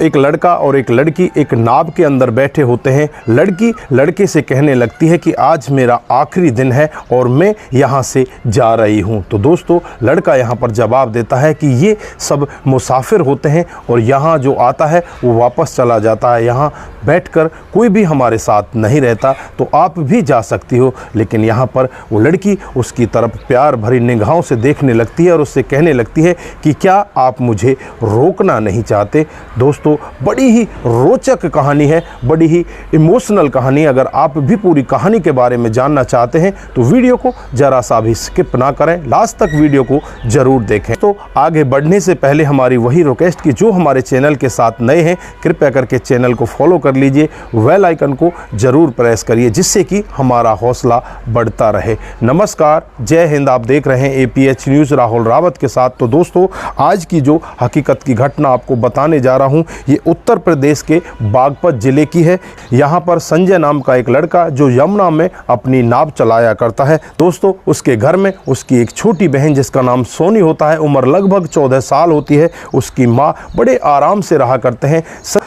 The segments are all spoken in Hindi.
एक लड़का और एक लड़की एक नाव के अंदर बैठे होते हैं। लड़की लड़के से कहने लगती है कि आज मेरा आखिरी दिन है और मैं यहाँ से जा रही हूँ। तो दोस्तों लड़का यहाँ पर जवाब देता है कि ये सब मुसाफिर होते हैं और यहाँ जो आता है वो वापस चला जाता है, यहाँ बैठकर कोई भी हमारे साथ नहीं रहता, तो आप भी जा सकती हो। लेकिन यहाँ पर वो लड़की उसकी तरफ प्यार भरी निगाहों से देखने लगती है और उससे कहने लगती है कि क्या आप मुझे रोकना नहीं चाहते। दोस्तों बड़ी ही रोचक कहानी है, बड़ी ही इमोशनल कहानी। अगर आप भी पूरी कहानी के बारे में जानना चाहते हैं तो वीडियो को जरा सा भी स्किप ना करें, लास्ट तक वीडियो को जरूर देखें। तो आगे बढ़ने से पहले हमारी वही रिक्वेस्ट कि जो हमारे चैनल के साथ नए हैं कृपया करके चैनल को फॉलो कर लीजिए, बेल आइकन को जरूर प्रेस करिए जिससे कि हमारा हौसला बढ़ता रहे। नमस्कार, जय हिंद। आप देख रहे हैं APH न्यूज़ राहुल रावत के साथ। तो दोस्तों आज की जो हकीकत की घटना आपको बताने जा रहा हूं ये उत्तर प्रदेश के बागपत जिले की है। यहां पर संजय नाम का एक लड़का जो यमुना में अपनी नाव चलाया करता है। दोस्तों उसके घर में उसकी एक छोटी बहन जिसका नाम सोनी होता है, उम्र लगभग 14 साल होती है। उसकी माँ बड़े आराम से रहा करते हैं।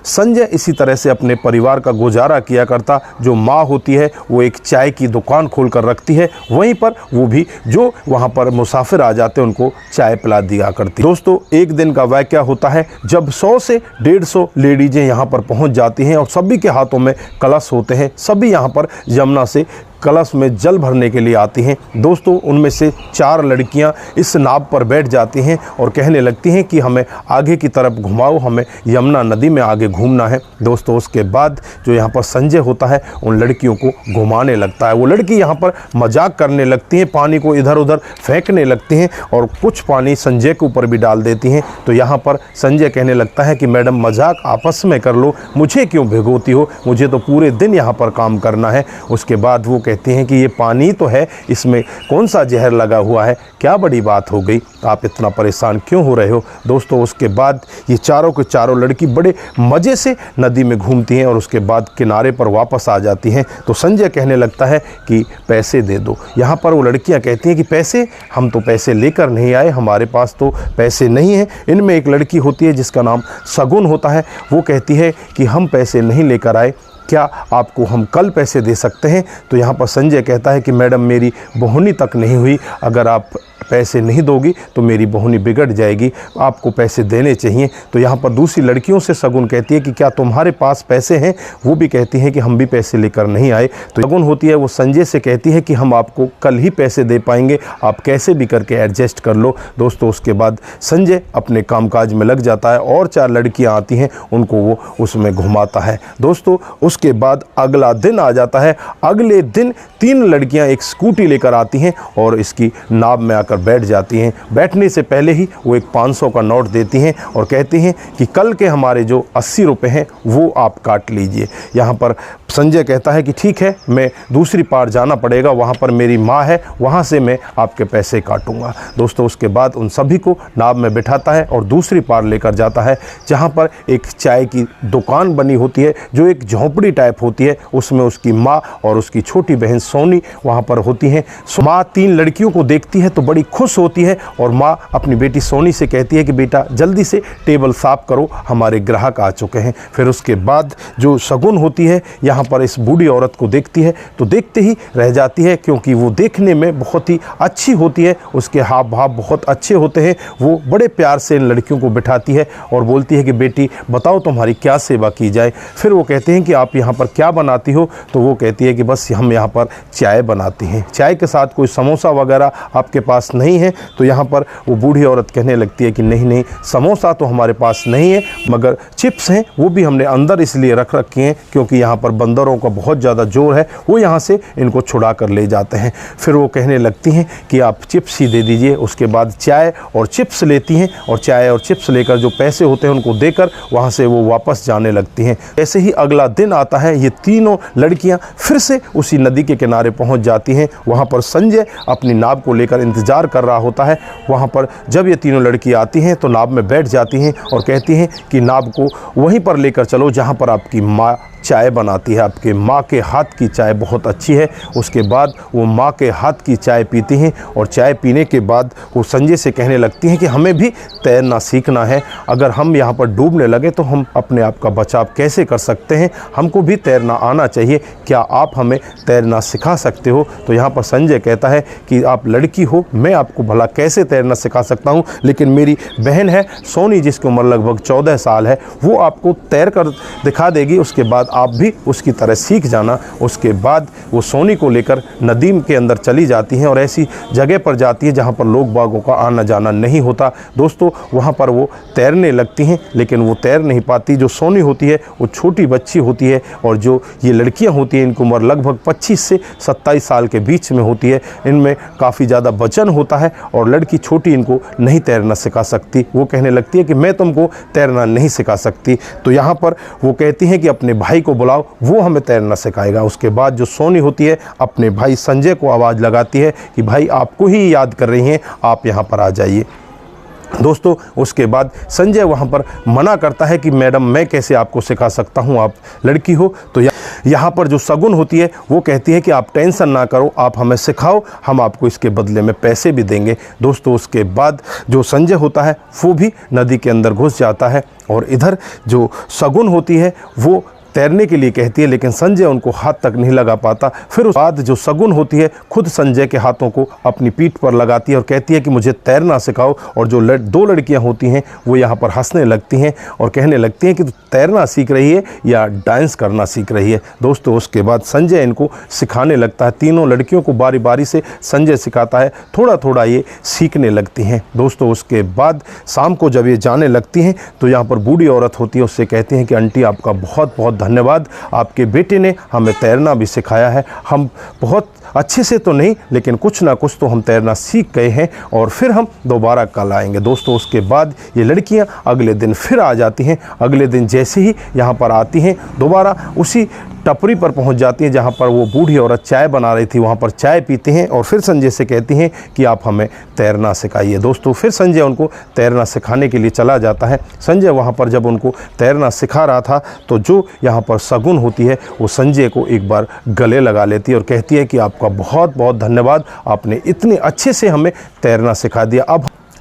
संजय इसी तरह से अपने परिवार का गुजारा किया करता। जो माँ होती है वो एक चाय की दुकान खोल कर रखती है, वहीं पर वो भी जो वहाँ पर मुसाफिर आ जाते हैं उनको चाय पिला दिया करती। दोस्तों एक दिन का वाक़या होता है जब 100 से 150 लेडीजें यहाँ पर पहुँच जाती हैं और सभी के हाथों में कलश होते हैं। सभी यहाँ पर यमुना से कलश में जल भरने के लिए आती हैं। दोस्तों उनमें से 4 लड़कियां इस नाव पर बैठ जाती हैं और कहने लगती हैं कि हमें आगे की तरफ घुमाओ, हमें यमुना नदी में आगे घूमना है। दोस्तों उसके बाद जो यहाँ पर संजय होता है उन लड़कियों को घुमाने लगता है। वो लड़की यहाँ पर मजाक करने लगती हैं, पानी को इधर उधर फेंकने लगती हैं और कुछ पानी संजय के ऊपर भी डाल देती हैं। तो यहाँ पर संजय कहने लगता है कि मैडम मजाक आपस में कर लो, मुझे क्यों भिगोती हो, मुझे तो पूरे दिन यहाँ पर काम करना है। उसके बाद वो कहती हैं कि ये पानी तो है, इसमें कौन सा जहर लगा हुआ है, क्या बड़ी बात हो गई, आप इतना परेशान क्यों हो रहे हो। दोस्तों उसके बाद ये चारों के चारों लड़की बड़े मज़े से नदी में घूमती हैं और उसके बाद किनारे पर वापस आ जाती हैं। तो संजय कहने लगता है कि पैसे दे दो। यहाँ पर वो लड़कियाँ कहती हैं कि पैसे, हम तो पैसे लेकर नहीं आए, हमारे पास तो पैसे नहीं हैं। इनमें एक लड़की होती है जिसका नाम सगुन होता है, वो कहती है कि हम पैसे नहीं लेकर आए, क्या आपको हम कल पैसे दे सकते हैं। तो यहाँ पर संजय कहता है कि मैडम मेरी बोहनी तक नहीं हुई, अगर आप पैसे नहीं दोगी तो मेरी बोहनी बिगड़ जाएगी, आपको पैसे देने चाहिए। तो यहाँ पर दूसरी लड़कियों से सगुन कहती है कि क्या तुम्हारे पास पैसे हैं। वो भी कहती हैं कि हम भी पैसे लेकर नहीं आए। तो सगुन होती है वो संजय से कहती है कि हम आपको कल ही पैसे दे पाएंगे, आप कैसे भी करके एडजस्ट कर लो। दोस्तों उसके बाद संजय अपने कामकाज में लग जाता है और 4 लड़कियाँ आती हैं, उनको वो उसमें घुमाता है। दोस्तों उसके बाद अगला दिन आ जाता है। अगले दिन 3 लड़कियाँ एक स्कूटी लेकर आती हैं और इसकी नाव में आकर बैठ जाती हैं। बैठने से पहले ही वो एक 500 का नोट देती हैं और कहती हैं कि कल के हमारे जो 80 रुपये हैं वो आप काट लीजिए। यहाँ पर संजय कहता है कि ठीक है, मैं दूसरी पार जाना पड़ेगा, वहाँ पर मेरी माँ है, वहाँ से मैं आपके पैसे काटूंगा। दोस्तों उसके बाद उन सभी को नाव में बिठाता है और दूसरी पार लेकर जाता है जहाँ पर एक चाय की दुकान बनी होती है जो एक झोंपड़ी टाइप होती है। उसमें उसकी माँ और उसकी छोटी बहन सोनी वहाँ पर होती हैं। माँ 3 लड़कियों को देखती है तो बड़ी खुश होती है और माँ अपनी बेटी सोनी से कहती है कि बेटा जल्दी से टेबल साफ करो, हमारे ग्राहक आ चुके हैं। फिर उसके बाद जो शगुन होती है यहाँ पर इस बूढ़ी औरत को देखती है तो देखते ही रह जाती है, क्योंकि वो देखने में बहुत ही अच्छी होती है, उसके हाव भाव बहुत अच्छे होते हैं। वो बड़े प्यार से इन लड़कियों को बिठाती है और बोलती है कि बेटी बताओ तुम्हारी क्या सेवा की जाए। फिर वो कहते हैं कि आप यहाँ पर क्या बनाती हो। तो वो कहती है कि बस हम यहाँ पर चाय बनाती हैं, चाय के साथ कोई समोसा वगैरह आपके पास नहीं है। तो यहाँ पर वो बूढ़ी औरत कहने लगती है कि नहीं नहीं, समोसा तो हमारे पास नहीं है, मगर चिप्स हैं, वो भी हमने अंदर इसलिए रख रखे हैं क्योंकि यहाँ पर बंदरों का बहुत ज़्यादा जोर है, वो यहाँ से इनको छुड़ा कर ले जाते हैं। फिर वो कहने लगती हैं कि आप चिप्स ही दे दीजिए। उसके बाद चाय और चिप्स लेती हैं और चाय और चिप्स लेकर जो पैसे होते हैं उनको देकर वहाँ से वो वापस जाने लगती हैं। ऐसे ही अगला दिन आता है, ये तीनों लड़कियाँ फिर से उसी नदी के किनारे पहुँच जाती हैं। वहाँ पर संजय अपनी नाव को लेकर इंतज़ार कर रहा होता है। वहाँ पर जब ये तीनों लड़की आती हैं तो नाव में बैठ जाती हैं और कहती हैं कि नाव को वहीं पर लेकर चलो जहाँ पर आपकी माँ चाय बनाती है। आपके माँ के हाथ की चाय बहुत अच्छी है। उसके बाद वो माँ के हाथ की चाय पीती हैं और चाय पीने के बाद वो संजय से कहने लगती हैं कि हमें भी तैरना सीखना है। अगर हम यहाँ पर डूबने लगे तो हम अपने आप का बचाव कैसे कर सकते हैं, हमको भी तैरना आना चाहिए, क्या आप हमें तैरना सिखा सकते हो। तो यहाँ पर संजय कहता है कि आप लड़की हो, मैं आपको भला कैसे तैरना सिखा सकता हूँ, लेकिन मेरी बहन है सोनी जिसकी उम्र लगभग 14 साल है, वो आपको तैर कर दिखा देगी, उसके बाद आप भी उसकी तरह सीख जाना। उसके बाद वो सोनी को लेकर नदी के अंदर चली जाती हैं और ऐसी जगह पर जाती है जहाँ पर लोग बागों का आना जाना नहीं होता। दोस्तों वहाँ पर वो तैरने लगती हैं, लेकिन वो तैर नहीं पाती। जो सोनी होती है वो छोटी बच्ची होती है और जो ये लड़कियाँ होती हैं इनकी उम्र लगभग 25 से 27 साल के बीच में होती है। इनमें काफ़ी ज़्यादा वजन होता है और लड़की छोटी इनको नहीं तैरना सिखा सकती। वो कहने लगती है कि मैं तुमको तैरना नहीं सिखा सकती। तो यहाँ पर वो कहती हैं कि अपने भाई को बुलाओ, वो हमें तैरना सिखाएगा। उसके बाद जो सोनी होती है अपने भाई संजय को आवाज़ लगाती है कि भाई आपको ही याद कर रही हैं, आप यहाँ पर आ जाइए। दोस्तों उसके बाद संजय वहाँ पर मना करता है कि मैडम मैं कैसे आपको सिखा सकता हूँ, आप लड़की हो। तो यहाँ पर जो शगुन होती है वो कहती है कि आप टेंशन ना करो, आप हमें सिखाओ, हम आपको इसके बदले में पैसे भी देंगे। दोस्तों उसके बाद जो संजय होता है वो भी नदी के अंदर घुस जाता है और इधर जो शगुन होती है वो तैरने के लिए कहती है, लेकिन संजय उनको हाथ तक नहीं लगा पाता। फिर उसके बाद जो शगुन होती है खुद संजय के हाथों को अपनी पीठ पर लगाती है और कहती है कि मुझे तैरना सिखाओ। और जो दो लड़कियां होती हैं वो यहाँ पर हंसने लगती हैं और कहने लगती हैं कि तू तैरना सीख रही है या डांस करना सीख रही है। दोस्तों उसके बाद संजय इनको सिखाने लगता है। तीनों लड़कियों को बारी बारी से संजय सिखाता है, थोड़ा थोड़ा ये सीखने लगती हैं। दोस्तों उसके बाद शाम को जब ये जाने लगती हैं तो यहाँ पर बूढ़ी औरत होती है, उससे कहती हैं कि आंटी आपका बहुत बहुत धन्यवाद, आपके बेटे ने हमें तैरना भी सिखाया है। हम बहुत अच्छे से तो नहीं लेकिन कुछ ना कुछ तो हम तैरना सीख गए हैं और फिर हम दोबारा कल आएंगे। दोस्तों उसके बाद ये लड़कियां अगले दिन फिर आ जाती हैं। अगले दिन जैसे ही यहाँ पर आती हैं दोबारा उसी टपरी पर पहुँच जाती हैं जहाँ पर वो बूढ़ी औरत चाय बना रही थी, वहाँ पर चाय पीते हैं और फिर संजय से कहती हैं कि आप हमें तैरना सिखाइए। दोस्तों फिर संजय उनको तैरना सिखाने के लिए चला जाता है। संजय वहाँ पर जब उनको तैरना सिखा रहा था तो जो यहाँ पर शगुन होती है वो संजय को एक बार गले लगा लेती है और कहती है कि आपका बहुत बहुत धन्यवाद, आपने इतने अच्छे से हमें तैरना सिखा दिया,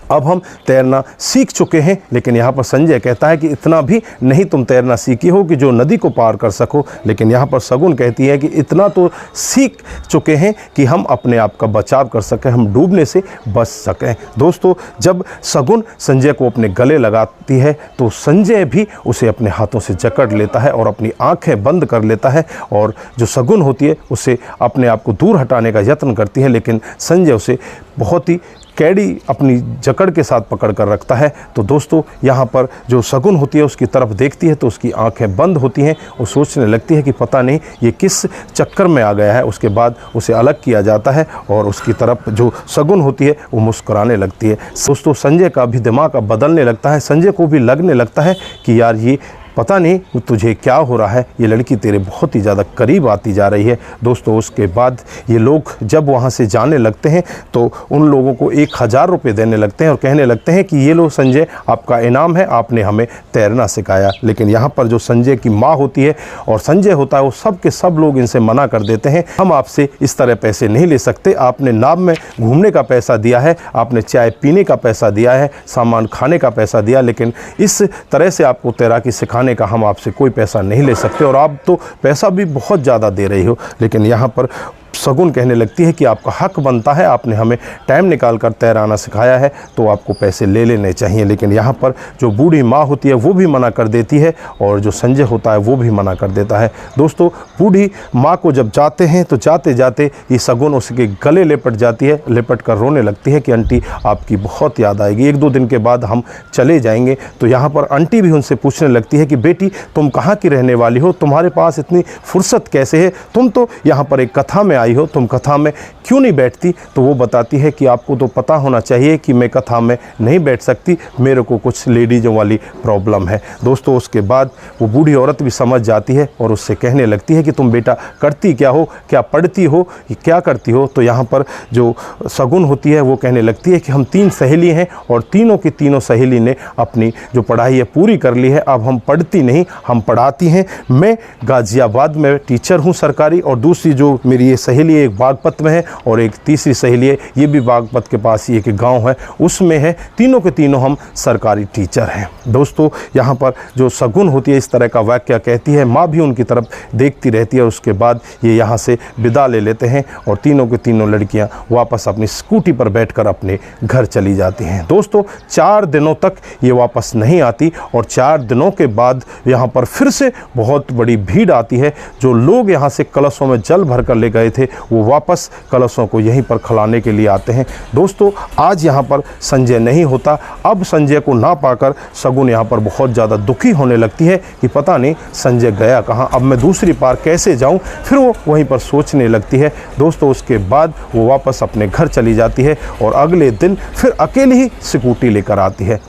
अब हम तैरना सीख चुके हैं। लेकिन यहाँ पर संजय कहता है कि इतना भी नहीं तुम तैरना सीखी हो कि जो नदी को पार कर सको। लेकिन यहाँ पर शगुन कहती है कि इतना तो सीख चुके हैं कि हम अपने आप का बचाव कर सकें, हम डूबने से बच सकें। दोस्तों जब शगुन संजय को अपने गले लगाती है तो संजय भी उसे अपने हाथों से जकड़ लेता है और अपनी आंखें बंद कर लेता है और जो शगुन होती है उसे अपने आप को दूर हटाने का यत्न करती है, लेकिन संजय उसे बहुत ही कैडी अपनी जकड़ के साथ पकड़ कर रखता है। तो दोस्तों यहाँ पर जो शगुन होती है उसकी तरफ देखती है तो उसकी आंखें बंद होती हैं, वो सोचने लगती है कि पता नहीं ये किस चक्कर में आ गया है। उसके बाद उसे अलग किया जाता है और उसकी तरफ जो शगुन होती है वो मुस्कुराने लगती है। दोस्तों संजय का भी दिमाग अब बदलने लगता है, संजय को भी लगने लगता है कि यार ये पता नहीं तुझे क्या हो रहा है, ये लड़की तेरे बहुत ही ज़्यादा करीब आती जा रही है। दोस्तों उसके बाद ये लोग जब वहाँ से जाने लगते हैं तो उन लोगों को 1000 रुपये देने लगते हैं और कहने लगते हैं कि ये लो संजय आपका इनाम है, आपने हमें तैरना सिखाया। लेकिन यहाँ पर जो संजय की माँ होती है और संजय होता है वो सब के सब लोग इनसे मना कर देते हैं, हम आपसे इस तरह पैसे नहीं ले सकते, आपने नाव में घूमने का पैसा दिया है, आपने चाय पीने का पैसा दिया है, सामान खाने का पैसा दिया, लेकिन इस तरह से आपको तैराकी सिखाने का हम आपसे कोई पैसा नहीं ले सकते और आप तो पैसा भी बहुत ज़्यादा दे रही हो। लेकिन यहाँ पर शगुन कहने लगती है कि आपका हक बनता है, आपने हमें टाइम निकाल कर तैराना सिखाया है तो आपको पैसे ले लेने चाहिए। लेकिन यहाँ पर जो बूढ़ी माँ होती है वो भी मना कर देती है और जो संजय होता है वो भी मना कर देता है। दोस्तों बूढ़ी माँ को जब जाते हैं तो जाते जाते ये शगुन उसके गले लिपट जाती है, लिपट कर रोने लगती है कि आंटी आपकी बहुत याद आएगी, 1-2 दिन के बाद हम चले जाएंगे। तो यहाँ पर आंटी भी उनसे पूछने लगती है कि बेटी तुम कहाँ की रहने वाली हो, तुम्हारे पास इतनी फुर्सत कैसे है, तुम तो यहाँ पर एक कथा में आई हो, तुम कथा में क्यों नहीं बैठती? तो वो बताती है कि आपको तो पता होना चाहिए कि मैं कथा में नहीं बैठ सकती, मेरे को कुछ लेडीज़ों वाली प्रॉब्लम है। दोस्तों उसके बाद वो बूढ़ी औरत भी समझ जाती है और उससे कहने लगती है कि तुम बेटा करती क्या हो, क्या पढ़ती हो, क्या करती हो? तो यहाँ पर जो शगुन होती है वो कहने लगती है कि हम 3 सहेली हैं और तीनों की तीनों सहेली ने अपनी जो पढ़ाई है पूरी कर ली है, अब हम पढ़ती नहीं, हम पढ़ाती हैं। मैं गाज़ियाबाद में टीचर हूँ सरकारी, और दूसरी जो मेरी ये सहेली एक बागपत में है और एक तीसरी सहेली है ये भी बागपत के पास ही एक गाँव है उसमें है। तीनों के तीनों हम सरकारी टीचर हैं। दोस्तों यहाँ पर जो शगुन होती है इस तरह का वाक्य कहती है, माँ भी उनकी तरफ देखती रहती है। उसके बाद ये यहाँ से विदा ले लेते हैं और तीनों की तीनों लड़कियाँ वापस अपनी स्कूटी पर बैठकर अपने घर चली जाती हैं। दोस्तों 4 दिनों तक ये वापस नहीं आती और 4 दिनों के बाद यहाँ पर फिर से बहुत बड़ी भीड़ आती है। जो लोग यहाँ से कलशों में जल भर कर ले गए थे वो वापस कलशों को यहीं पर खिलाने के लिए आते हैं। दोस्तों आज यहाँ पर संजय नहीं होता। अब संजय को ना पाकर शगुन यहाँ पर बहुत ज़्यादा दुखी होने लगती है कि पता नहीं संजय गया कहाँ, अब मैं दूसरी पार कैसे जाऊँ। फिर वो वहीं पर सोचने लगती है। दोस्तों उसके बाद वो वापस अपने घर चली जाती है और अगले दिन फिर अकेली ही स्कूटी लेकर आती है।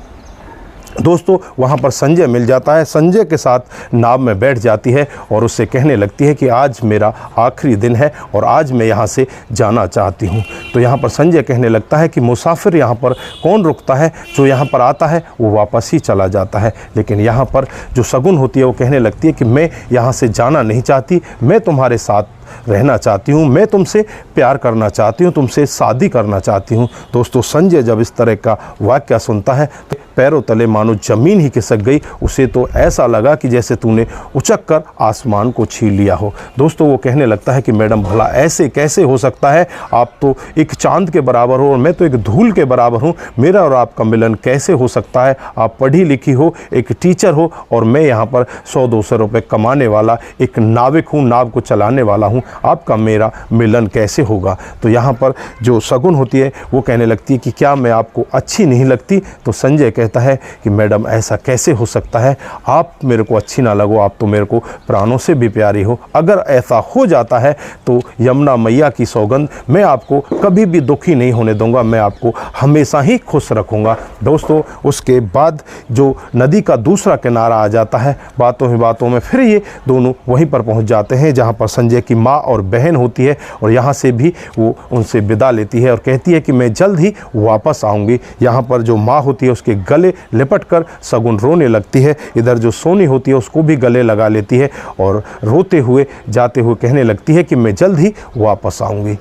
दोस्तों वहाँ पर संजय मिल जाता है। संजय के साथ नाव में बैठ जाती है और उससे कहने लगती है कि आज मेरा आखिरी दिन है और आज मैं यहाँ से जाना चाहती हूँ। तो यहाँ पर संजय कहने लगता है कि मुसाफिर यहाँ पर कौन रुकता है, जो यहाँ पर आता है वो वापस ही चला जाता है। लेकिन यहाँ पर जो शगुन होती है वो कहने लगती है कि मैं यहाँ से जाना नहीं चाहती, मैं तुम्हारे साथ रहना चाहती हूँ, मैं तुमसे प्यार करना चाहती हूँ, तुमसे शादी करना चाहती हूँ। दोस्तों संजय जब इस तरह का वाक्य सुनता है तो पैरों तले मानो ज़मीन ही खिसक गई। उसे तो ऐसा लगा कि जैसे तूने उचक कर आसमान को छीन लिया हो। दोस्तों वो कहने लगता है कि मैडम भला ऐसे कैसे हो सकता है, आप तो एक चांद के बराबर हो और मैं तो एक धूल के बराबर हूँ, मेरा और आपका मिलन कैसे हो सकता है? आप पढ़ी लिखी हो, एक टीचर हो और मैं यहाँ पर 100-200 रुपये कमाने वाला एक नाविक हूँ, नाव को चलाने वाला हूँ, आपका मेरा मिलन कैसे होगा? तो यहाँ पर जो शगुन होती है वो कहने लगती है कि क्या मैं आपको अच्छी नहीं लगती? तो संजय कहता है कि मैडम ऐसा कैसे हो सकता है, आप मेरे को अच्छी ना लगो, आप तो मेरे को प्राणों से भी प्यारी हो। अगर ऐसा हो जाता है तो यमुना मैया की सौगंध, मैं आपको कभी भी दुखी नहीं होने दूंगा, मैं आपको हमेशा ही खुश रखूंगा। दोस्तों उसके बाद जो नदी का दूसरा किनारा आ जाता है, बातों ही बातों में फिर ये दोनों वहीं पर पहुंच जाते हैं जहां पर संजय की माँ और बहन होती है और यहाँ से भी वो उनसे विदा लेती है और कहती है कि मैं जल्द ही वापस आऊँगी। यहाँ पर जो माँ होती है उसके गले लिपट कर शगुन रोने लगती है। इधर जो सोनी होती है उसको भी गले लगा लेती है और रोते हुए जाते हुए कहने लगती है कि मैं जल्द ही वापस आऊँगी।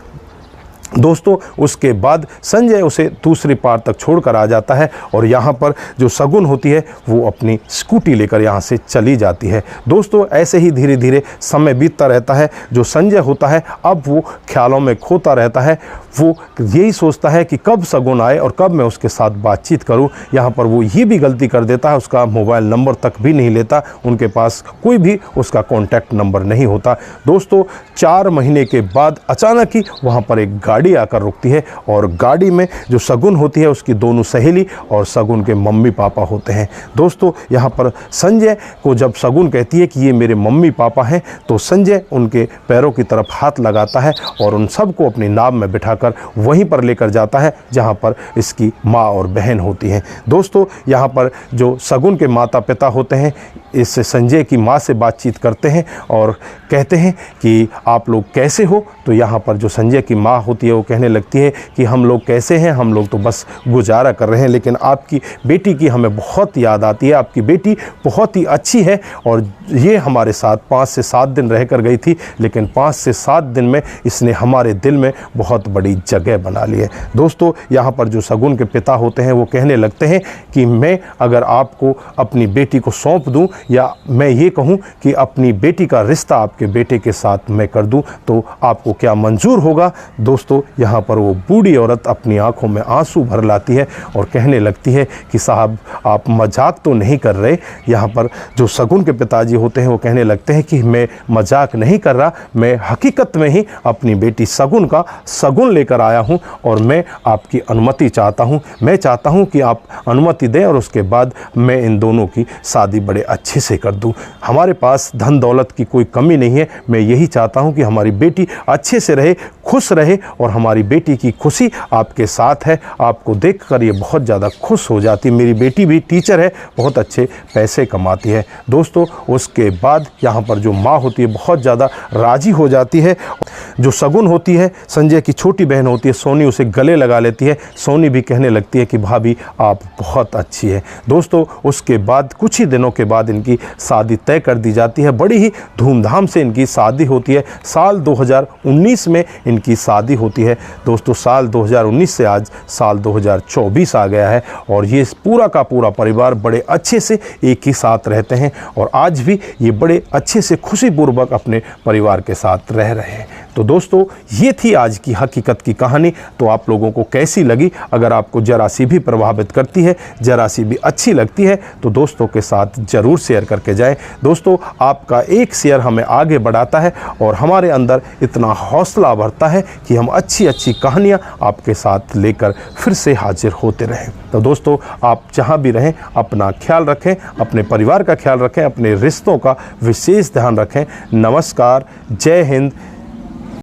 दोस्तों उसके बाद संजय उसे दूसरी पार तक छोड़कर आ जाता है और यहाँ पर जो शगुन होती है वो अपनी स्कूटी लेकर यहाँ से चली जाती है। दोस्तों ऐसे ही धीरे धीरे समय बीतता रहता है। जो संजय होता है अब वो ख्यालों में खोता रहता है, वो यही सोचता है कि कब शगुन आए और कब मैं उसके साथ बातचीत करूं। यहाँ पर वो ये भी गलती कर देता है, उसका मोबाइल नंबर तक भी नहीं लेता, उनके पास कोई भी उसका कॉन्टैक्ट नंबर नहीं होता। दोस्तों 4 महीने के बाद अचानक ही वहाँ पर एक गाड़ी आकर रुकती है और गाड़ी में जो शगुन होती है उसकी दोनों सहेली और शगुन के मम्मी पापा होते हैं। दोस्तों यहाँ पर संजय को जब शगुन कहती है कि ये मेरे मम्मी पापा हैं तो संजय उनके पैरों की तरफ हाथ लगाता है और उन सबको अपनी नाव में बिठाकर वहीं पर लेकर जाता है जहाँ पर इसकी माँ और बहन होती हैं। दोस्तों यहाँ पर जो शगुन के माता पिता होते हैं इस संजय की माँ से बातचीत करते हैं और कहते हैं कि आप लोग कैसे हो। तो यहाँ पर जो संजय की माँ होती है वो कहने लगती है कि हम लोग कैसे हैं, हम लोग तो बस गुजारा कर रहे हैं, लेकिन आपकी बेटी की हमें बहुत याद आती है, आपकी बेटी बहुत ही अच्छी है और ये हमारे साथ 5 से 7 दिन रहकर गई थी, लेकिन 5 से 7 दिन में इसने हमारे दिल में बहुत बड़ी जगह बना ली है। दोस्तों यहाँ पर जो शगुन के पिता होते हैं वो कहने लगते हैं कि मैं अगर आपको अपनी बेटी को सौंप दूं या मैं ये कहूं कि अपनी बेटी का रिश्ता आपके बेटे के साथ मैं कर दूं तो आपको क्या मंजूर होगा। दोस्तों यहाँ पर वो बूढ़ी औरत अपनी आंखों में आंसू भर लाती है और कहने लगती है कि साहब आप मजाक तो नहीं कर रहे। यहाँ पर जो शगुन के पिताजी होते हैं वो कहने लगते हैं कि मैं मजाक नहीं कर रहा, मैं हकीकत में ही अपनी बेटी शगुन का शगुन लेकर आया हूँ और मैं आपकी अनुमति चाहता हूँ। मैं चाहता हूँ कि आप अनुमति दें और उसके बाद मैं इन दोनों की शादी बड़े अच्छे अच्छे से कर दूं। हमारे पास धन दौलत की कोई कमी नहीं है। मैं यही चाहता हूं कि हमारी बेटी अच्छे से रहे, खुश रहे, और हमारी बेटी की खुशी आपके साथ है। आपको देखकर ये बहुत ज़्यादा खुश हो जाती है। मेरी बेटी भी टीचर है, बहुत अच्छे पैसे कमाती है। दोस्तों, उसके बाद यहाँ पर जो माँ होती है बहुत ज़्यादा राज़ी हो जाती है। जो शगुन होती है, संजय की छोटी बहन होती है सोनी, उसे गले लगा लेती है। सोनी भी कहने लगती है कि भाभी आप बहुत अच्छी है। दोस्तों, उसके बाद कुछ ही दिनों के बाद इनकी शादी तय कर दी जाती है। बड़ी ही धूमधाम से इनकी शादी होती है। साल 2019 में इनकी शादी होती है। दोस्तों, साल 2019 से आज साल 2024 आ गया है और ये पूरा का पूरा परिवार बड़े अच्छे से एक ही साथ रहते हैं और आज भी ये बड़े अच्छे से खुशीपूर्वक अपने परिवार के साथ रह रहे हैं। तो दोस्तों, ये थी आज की हकीकत की कहानी। तो आप लोगों को कैसी लगी? अगर आपको जरा सी भी प्रभावित करती है, जरा सी भी अच्छी लगती है, तो दोस्तों के साथ ज़रूर शेयर करके जाएं। दोस्तों, आपका एक शेयर हमें आगे बढ़ाता है और हमारे अंदर इतना हौसला बढ़ता है कि हम अच्छी अच्छी कहानियाँ आपके साथ लेकर फिर से हाजिर होते रहें। तो दोस्तों, आप जहाँ भी रहें अपना ख्याल रखें, अपने परिवार का ख्याल रखें, अपने रिश्तों का विशेष ध्यान रखें। नमस्कार, जय हिंद,